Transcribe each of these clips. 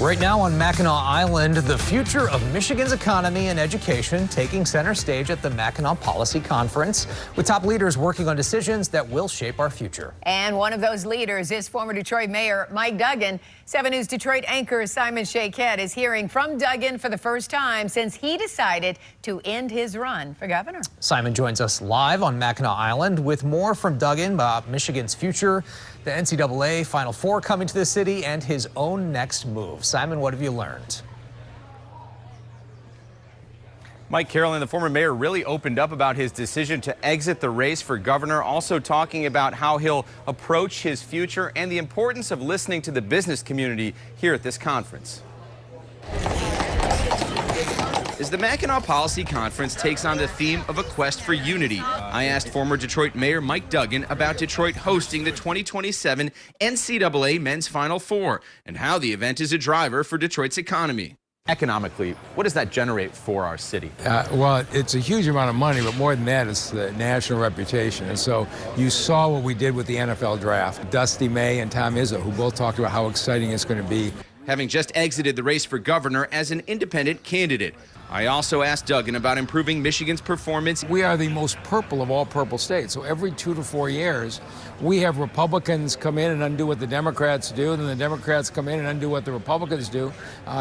Right now on Mackinac Island, the future of Michigan's economy and education taking center stage at the Mackinac Policy Conference, with top leaders working on decisions that will shape our future. And one of those leaders is former Detroit Mayor Mike Duggan. 7 News Detroit anchor Simon Shaykhet is hearing from Duggan for the first time since he decided to end his run for governor. Simon joins us live on Mackinac Island with more from Duggan about Michigan's future, the NCAA Final Four coming to the city, and his own next move. Simon, what have you learned? Mike Carolyn, the former mayor, really opened up about his decision to exit the race for governor, also talking about how he'll approach his future and the importance of listening to the business community here at this conference. As the Mackinac Policy Conference takes on the theme of a quest for unity, I asked former Detroit Mayor Mike Duggan about Detroit hosting the 2027 NCAA Men's Final Four and how the event is a driver for Detroit's economy. Economically, what does that generate for our city? Well, it's a huge amount of money, but more than that, it's the national reputation. And so you saw what we did with the NFL draft. Dusty May and Tom Izzo, who both talked about how exciting it's going to be. Having just exited the race for governor as an independent candidate, I also asked Duggan about improving Michigan's performance. We are the most purple of all purple states. So every 2 to 4 years, we have Republicans come in and undo what the Democrats do, and then the Democrats come in and undo what the Republicans do.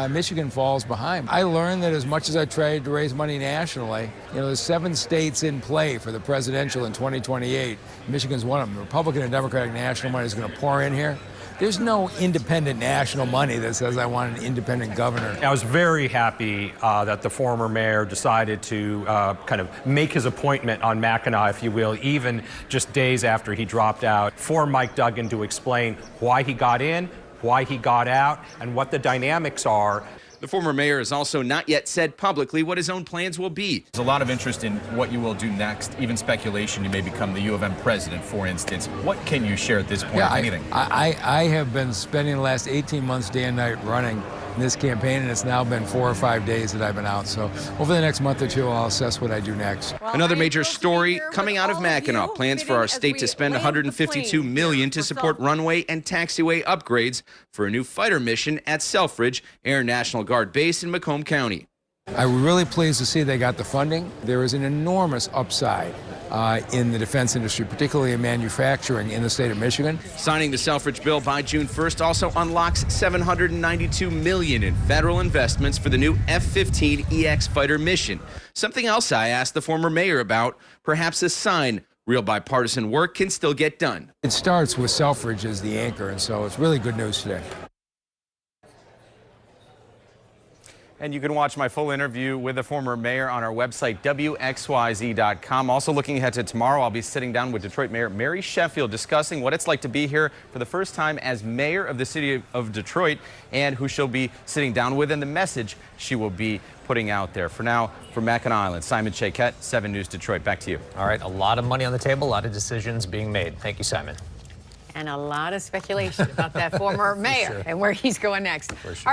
Michigan falls behind. I learned that as much as I tried to raise money nationally, there's 7 states in play for the presidential in 2028. Michigan's one of them. The Republican and Democratic national money is going to pour in here. There's no independent national money that says I want an independent governor. I was very happy that the former mayor decided to kind of make his appointment on Mackinac, if you will, even just days after he dropped out, for Mike Duggan to explain why he got in, why he got out, and what the dynamics are. The former mayor has also not yet said publicly what his own plans will be. There's a lot of interest in what you will do next, even speculation you may become the U of M president, for instance. What can you share at this point, if anything? I have been spending the last 18 months day and night running this campaign, and it's now been 4 or 5 days that I've been out. So over the next month or two, I'll assess what I do next. Another major story coming out of Mackinac: plans for our state to spend $152 million to support runway and taxiway upgrades for a new fighter mission at Selfridge Air National Guard Base in Macomb County. I'm really pleased to see they got the funding. There is an enormous upside in the defense industry, particularly in manufacturing in the state of Michigan. Signing the Selfridge bill by June 1st also unlocks $792 million in federal investments for the new F-15EX fighter mission. Something else I asked the former mayor about, perhaps a sign real bipartisan work can still get done. It starts with Selfridge as the anchor, and so it's really good news today. And you can watch my full interview with the former mayor on our website, WXYZ.com. Also looking ahead to tomorrow, I'll be sitting down with Detroit Mayor Mary Sheffield discussing what it's like to be here for the first time as mayor of the city of Detroit, and who she'll be sitting down with and the message she will be putting out there. For now, from Mackinac Island, Simon Shaykhet, 7 News Detroit. Back to you. All right, a lot of money on the table, a lot of decisions being made. Thank you, Simon. And a lot of speculation about that former mayor and where he's going next.